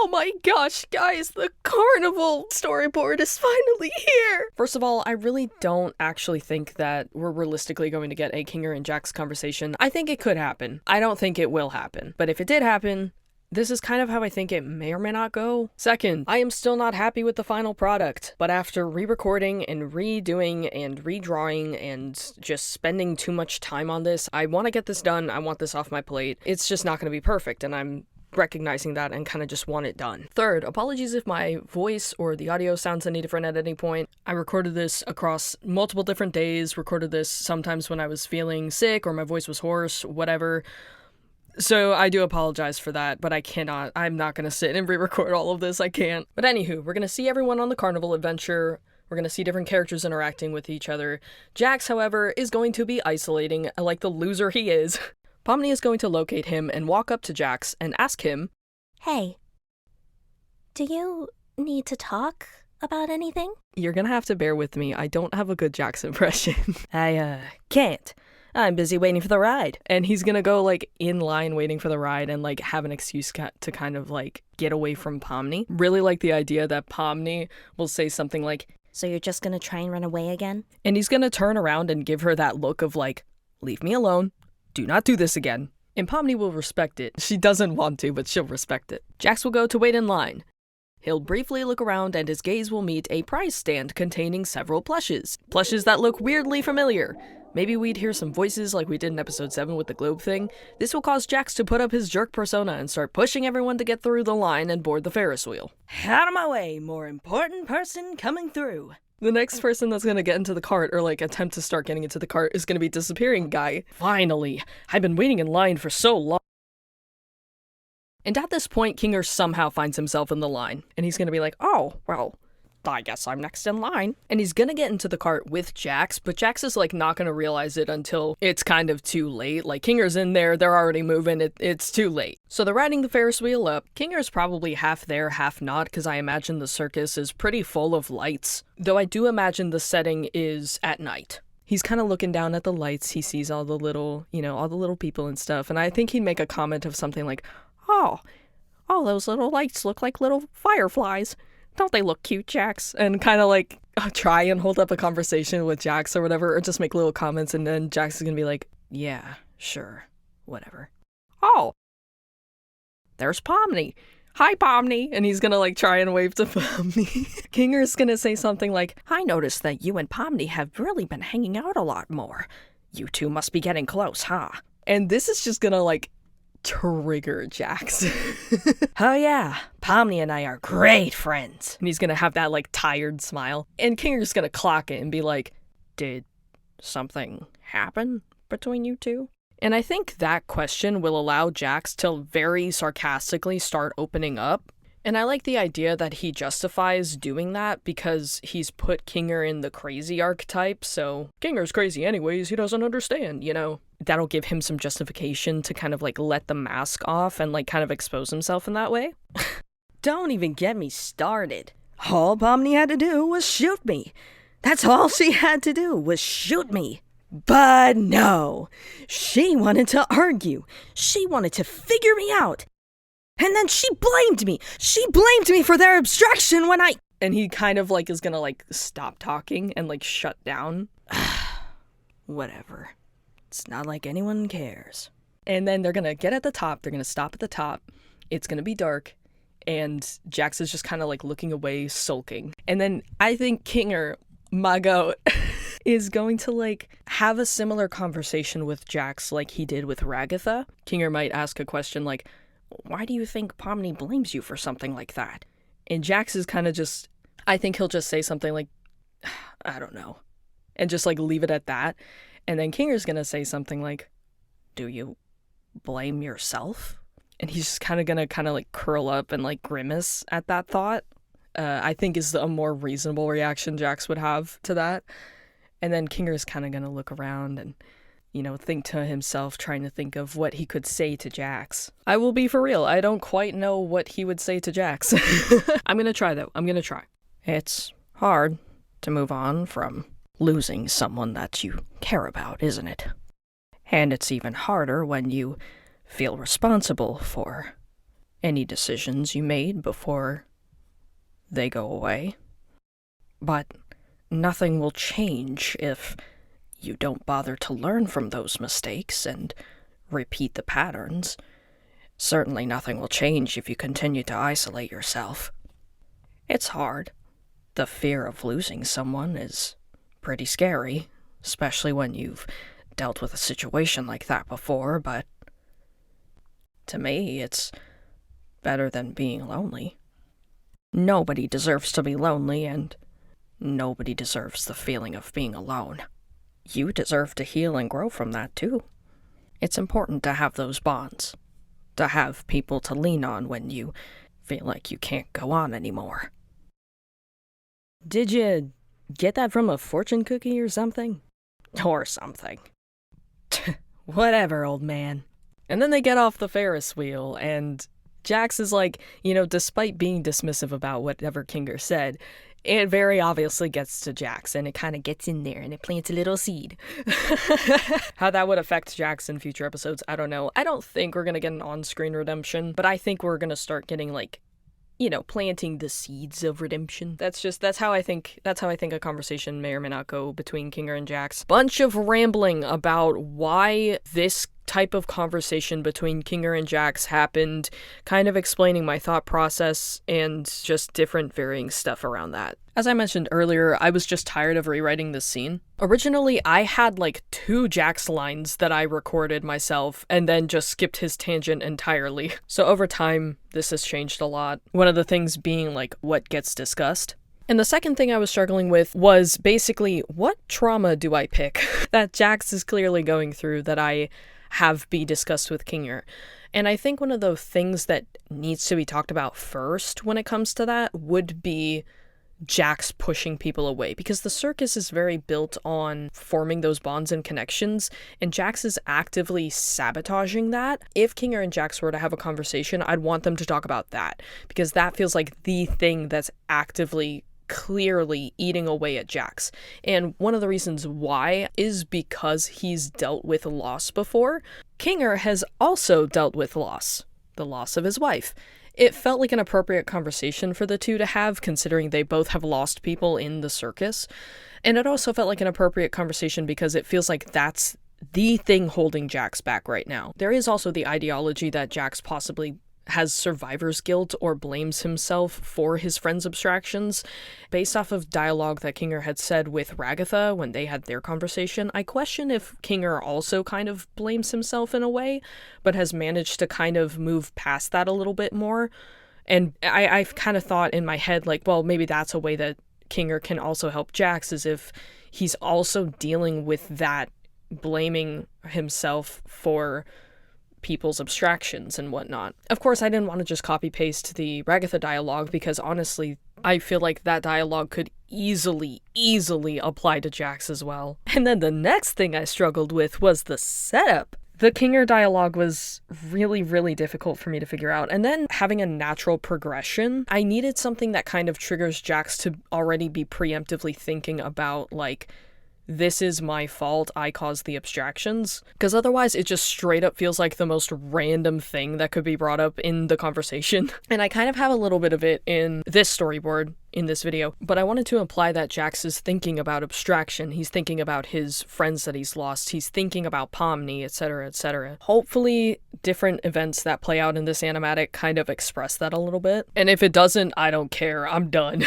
Oh my gosh, guys, the carnival storyboard is finally here! First of all, I really don't actually think that we're realistically going to get a Kinger and Jax conversation. I think it could happen. I don't think it will happen. But if it did happen, this is kind of how I think it may or may not go. Second, I am still not happy with the final product, but after re-recording and redoing and redrawing and just spending too much time on this, I want to get this done. I want this off my plate. It's just not going to be perfect, and I'm recognizing that and kind of just want it done. Third, apologies if my voice or the audio sounds any different at any point. I recorded this across multiple different days, recorded this sometimes when I was feeling sick or my voice was hoarse, whatever. So I do apologize for that, but I'm not going to sit and re-record all of this, I can't. But anywho, we're going to see everyone on the carnival adventure. We're going to see different characters interacting with each other. Jax, however, is going to be isolating, like the loser he is. Pomni is going to locate him and walk up to Jax and ask him, "Hey, do you need to talk about anything?" You're gonna have to bear with me, I don't have a good Jax impression. I can't. I'm busy waiting for the ride. And he's gonna go, like, in line waiting for the ride and, like, have an excuse to kind of, like, get away from Pomni. Really like the idea that Pomni will say something like, "So you're just gonna try and run away again?" And he's gonna turn around and give her that look of, like, leave me alone. Do not do this again. And Pomni will respect it. She doesn't want to, but she'll respect it. Jax will go to wait in line. He'll briefly look around and his gaze will meet a prize stand containing several plushes. Plushes that look weirdly familiar. Maybe we'd hear some voices like we did in episode 7 with the globe thing. This will cause Jax to put up his jerk persona and start pushing everyone to get through the line and board the Ferris wheel. Out of my way, more important person coming through. The next person that's gonna get into the cart, or like attempt to start getting into the cart, is gonna be Disappearing Guy. Finally! I've been waiting in line for so long. And at this point, Kinger somehow finds himself in the line. And he's gonna be like, oh, well, I guess I'm next in line. And he's gonna get into the cart with Jax, but Jax is like not gonna realize it until it's kind of too late. Like, Kinger's in there, they're already moving, it's too late. So they're riding the Ferris wheel up. Kinger's probably half there, half not, because I imagine the circus is pretty full of lights. Though I do imagine the setting is at night. He's kind of looking down at the lights, he sees all the little, all the little people and stuff, and I think he'd make a comment of something like, oh, those little lights look like little fireflies. Don't they look cute, Jax? And kind of like try and hold up a conversation with Jax or whatever, or just make little comments, and then Jax is gonna be like, yeah, sure, whatever. Oh, there's Pomni. Hi, Pomni. And he's gonna like try and wave to Pomni. Kinger's gonna say something like, I noticed that you and Pomni have really been hanging out a lot more. You two must be getting close, huh? And this is just gonna like trigger Jax. Oh yeah, Pomni and I are great friends. And he's gonna have that like tired smile. And Kinger's gonna clock it and be like, did something happen between you two? And I think that question will allow Jax to very sarcastically start opening up. And I like the idea that he justifies doing that because he's put Kinger in the crazy archetype, so Kinger's crazy anyways, he doesn't understand, That'll give him some justification to kind of like let the mask off and like kind of expose himself in that way. Don't even get me started. All Pomni had to do was shoot me. That's all she had to do was shoot me. But no, she wanted to argue. She wanted to figure me out. And then she blamed me. She blamed me for their obstruction when I... And he kind of like is gonna like stop talking and like shut down. Whatever. It's not like anyone cares. And then they're gonna get at the top. They're gonna stop at the top. It's gonna be dark. And Jax is just kind of like looking away, sulking. And then I think Kinger, my goat, is going to like have a similar conversation with Jax like he did with Ragatha. Kinger might ask a question like, why do you think Pomni blames you for something like that? And Jax is kind of just, I think he'll just say something like, I don't know. And just like leave it at that. And then Kinger's gonna say something like, do you blame yourself? And he's just kind of like curl up and like grimace at that thought. I think is a more reasonable reaction Jax would have to that. And then Kinger's kind of gonna look around and, think to himself, trying to think of what he could say to Jax. I will be for real, I don't quite know what he would say to Jax. I'm gonna try though, I'm gonna try. It's hard to move on from losing someone that you care about, isn't it? And it's even harder when you feel responsible for any decisions you made before they go away. But nothing will change if you don't bother to learn from those mistakes and repeat the patterns. Certainly nothing will change if you continue to isolate yourself. It's hard. The fear of losing someone is pretty scary, especially when you've dealt with a situation like that before, but to me, it's better than being lonely. Nobody deserves to be lonely, and nobody deserves the feeling of being alone. You deserve to heal and grow from that, too. It's important to have those bonds, to have people to lean on when you feel like you can't go on anymore. Did you get that from a fortune cookie or something? Or something. Whatever, old man. And then they get off the Ferris wheel, and Jax is like, despite being dismissive about whatever Kinger said, it very obviously gets to Jax, and it kind of gets in there, and it plants a little seed. How that would affect Jax in future episodes, I don't know. I don't think we're going to get an on-screen redemption, but I think we're going to start getting, planting the seeds of redemption. That's how I think a conversation may or may not go between Kinger and Jax. Bunch of rambling about why this type of conversation between Kinger and Jax happened, kind of explaining my thought process and just different varying stuff around that. As I mentioned earlier, I was just tired of rewriting this scene. Originally, I had 2 Jax lines that I recorded myself and then just skipped his tangent entirely. So over time, this has changed a lot. One of the things being what gets discussed. And the second thing I was struggling with was basically, what trauma do I pick that Jax is clearly going through that I have be discussed with Kinger? And I think one of the things that needs to be talked about first when it comes to that would be Jax pushing people away, because the circus is very built on forming those bonds and connections, and Jax is actively sabotaging that. If Kinger and Jax were to have a conversation, I'd want them to talk about that, because that feels like the thing that's actively clearly eating away at Jax. And one of the reasons why is because he's dealt with loss before. Kinger has also dealt with loss, the loss of his wife. It felt like an appropriate conversation for the two to have, considering they both have lost people in the circus. And it also felt like an appropriate conversation because it feels like that's the thing holding Jax back right now. There is also the ideology that Jax possibly has survivor's guilt or blames himself for his friend's abstractions. Based off of dialogue that Kinger had said with Ragatha when they had their conversation, I question if Kinger also kind of blames himself in a way, but has managed to kind of move past that a little bit more. And I've kind of thought in my head, well, maybe that's a way that Kinger can also help Jax, is if he's also dealing with that, blaming himself for people's abstractions and whatnot. Of course, I didn't want to just copy-paste the Ragatha dialogue, because honestly, I feel like that dialogue could easily apply to Jax as well. And then the next thing I struggled with was the setup. The Kinger dialogue was really difficult for me to figure out. And then having a natural progression, I needed something that kind of triggers Jax to already be preemptively thinking about, this is my fault, I caused the abstractions. Because otherwise it just straight up feels like the most random thing that could be brought up in the conversation. And I kind of have a little bit of it in this storyboard, in this video, but I wanted to imply that Jax is thinking about abstraction, he's thinking about his friends that he's lost, he's thinking about Pomni, etc, etc. Hopefully different events that play out in this animatic kind of express that a little bit. And if it doesn't, I don't care, I'm done.